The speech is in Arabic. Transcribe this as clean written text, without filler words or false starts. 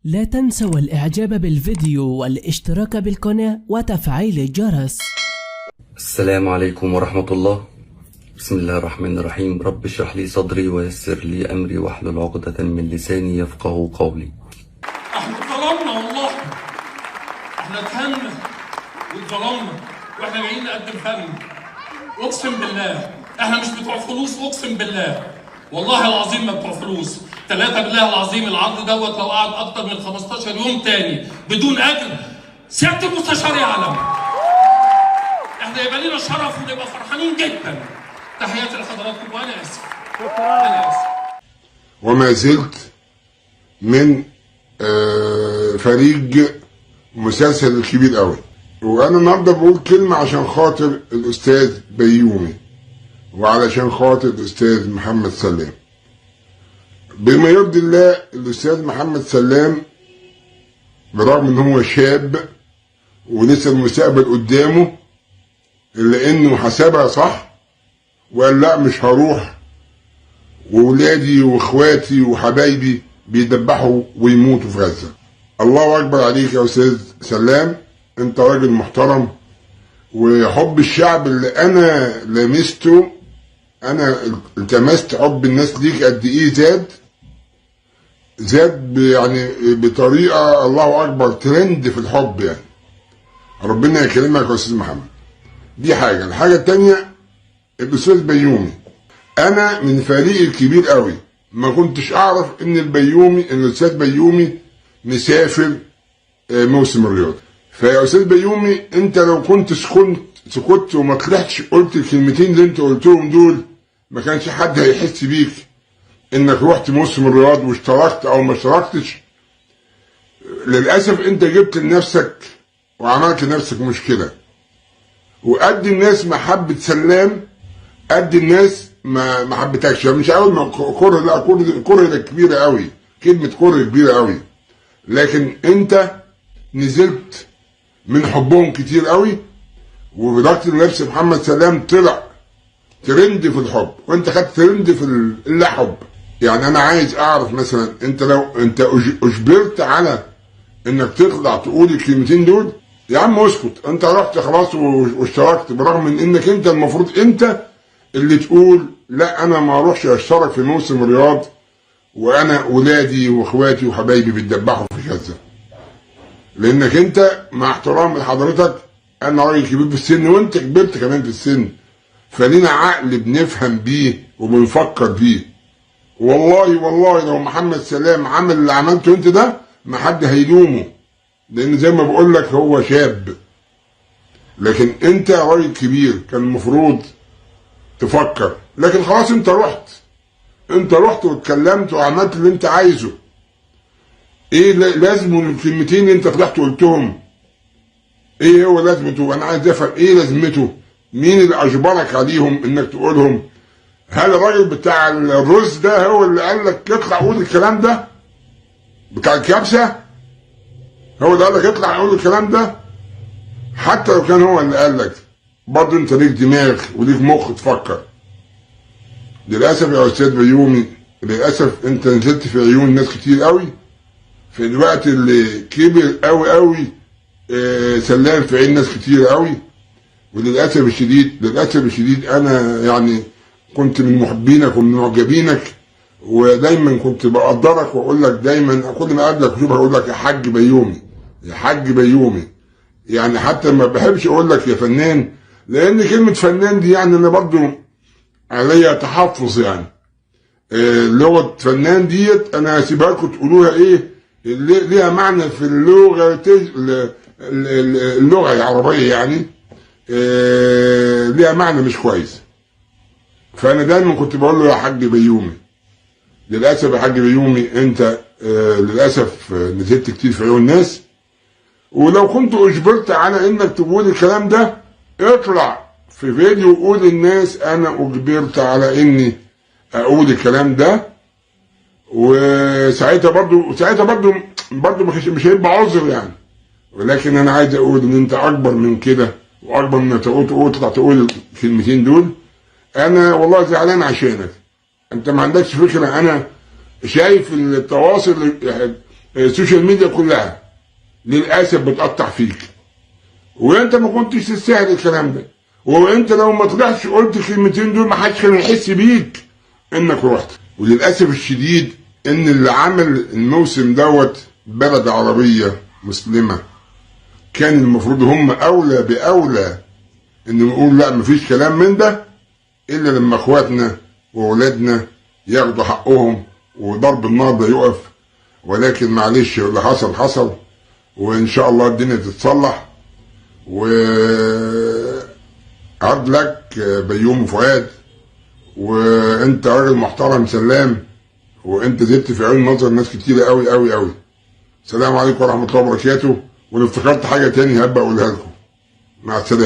لا تنسوا الإعجاب بالفيديو والاشتراك بالقناة وتفعيل الجرس. السلام عليكم ورحمة الله. بسم الله الرحمن الرحيم. رب اشرح لي صدري ويسر لي أمري واحلل عقدة من لساني يفقه قولي. احنا اتظلمنا والله، احنا اتهنا واتظلمنا واحنا جايين نقدم فن. اقسم بالله احنا مش بتوع فلوس، اقسم بالله والله العظيم ما بتوع فلوس. ثلاثة بالله العظيم العرض دوت لو قعد اكتر من 15 يوم تاني بدون اجر سيادة المستشار يعلم. احنا يبقى لنا شرف ونبقى فرحانين جدا. تحياتي لحضراتكم وانا اسف. انا اسف. وما زلت من فريق مسلسل الكبير قوي، وانا النهارده بقول كلمه عشان خاطر الاستاذ بيومي وعلشان خاطر الاستاذ محمد سلام. بما يرضي الله الاستاذ محمد سلام برغم ان هو شاب ولسه المستقبل قدامه، الا انه حسبها صح وقال لا مش هروح وولادي واخواتي وحبايبي بيدبحوا ويموتوا في غزه. الله اكبر عليك يا استاذ سلام، انت راجل محترم، وحب الشعب اللي انا لمسته، انا التمست حب الناس ليك قد ايه زاد يعني بطريقه الله اكبر، ترند في الحب يعني. ربنا يكرمك يا استاذ محمد. دي حاجه. الحاجه الثانيه الاستاذ بيومي، انا من فريق الكبير قوي، ما كنتش اعرف ان الاستاذ بيومي مسافر موسم الرياض. فيا استاذ بيومي انت لو كنت سكت وما طلعتش قلت الكلمتين اللي انت قلتهم دول، ما كانش حد هيحس بيك انك رحت موسم الرياض واشتركت او ما اشتركتش. للاسف انت جبت لنفسك وعملت لنفسك مشكله، وقد الناس محبه سلام قد الناس ما حبتكش. مش اول ما كره، لا كره كبيره قوي، كلمه كره كبيره قوي، لكن انت نزلت من حبهم كتير قوي، وبدرجه ان نفس محمد سلام طلع ترند في الحب وانت خدت ترند في اللا حب. يعني انا عايز اعرف مثلا انت لو انت اجبرت على انك تطلع تقول الكلمتين دول، يا عم اسكت، انت رحت خلاص واشتركت، برغم من انك انت المفروض انت اللي تقول لا انا ما اروحش اشترك في موسم الرياض وانا ولادي واخواتي وحبايبي بيتدبحوا في غزه. لانك انت مع احترام لحضرتك انا راجل كبير في السن وانت كبرت كمان في السن، فلينا عقل بنفهم بيه وبنفكر بيه. والله لو محمد سلام عمل اللي عملته انت ده ما حد هيلومه، لان زي ما بقول لك هو شاب، لكن انت راجل كبير كان المفروض تفكر. لكن خلاص انت رحت واتكلمت وعملت اللي انت عايزه. ايه لازمه الكلمتين اللي انت طلعت قلتهم؟ ايه هو لازمته؟ انا عايز افهم ايه لازمته؟ مين اللي اجبرك عليهم انك تقولهم؟ هل الراجل بتاع الرز ده هو اللي قال لك اطلع قول الكلام ده؟ بتاع الكبسه هو اللي قال لك اطلع قول الكلام ده؟ حتى لو كان هو اللي قال لك، برضه انت ليك دماغ وليك مخ تفكر. للاسف يا استاذ بيومي، للاسف انت نزلت في عيون ناس كتير قوي في الوقت اللي كبر قوي سلام في عين ناس كتير قوي. وللاسف الشديد انا يعني كنت من محبينك ومن معجبينك، ودايما كنت بقدرك واقول لك دايما كل ما اقابلك اشوفك اقول لك يا حاج بيومي، يا حاج بيومي. يعني حتى ما بحبش اقول لك يا فنان، لان كلمه فنان دي يعني انا برضو عليا تحفظ. يعني لغه فنان ديت انا هسيبها لكم تقولوها ايه ليها معنى في اللغه العربيه، يعني ليها معنى مش كويس. فانا دايما كنت بقول له يا حاج بيومي. للاسف يا حاج بيومي انت للاسف نزلت كتير في عيون الناس، ولو كنت اجبرت على انك تقول الكلام ده اطلع في فيديو وقول للناس انا اجبرت على اني اقول الكلام ده، وساعتها برضو مش هيبقى عذر يعني. ولكن انا عايز اقول ان انت اكبر من كده واكبر من انك تطلع تقول الكلمتين دول. انا والله زعلان عشانك، انت ما عندكش فكره. انا شايف التواصل السوشيال ميديا كلها للاسف بتقطع فيك، وانت ما كنتش تستاهل الكلام ده، وانت لو ما طلعتش قلت الكلمتين دول ما حدش كان يحس بيك انك رحت. وللاسف الشديد ان اللي عمل الموسم دوت بلد عربيه مسلمه، كان المفروض هم اولى باولى ان نقول لا مفيش كلام من ده الا لما اخواتنا واولادنا ياخدوا حقهم وضرب النار ده يقف. ولكن معلش اللي حصل حصل، وان شاء الله الدنيا تتصلح. وعدلك بيومي فؤاد، وانت راجل محترم سلام، وانت زدت في عيون نظر ناس كتيره قوي قوي قوي. السلام عليكم ورحمه الله وبركاته. ولو افتكرت حاجه تاني هبقى اقولها لكم. مع السلامه.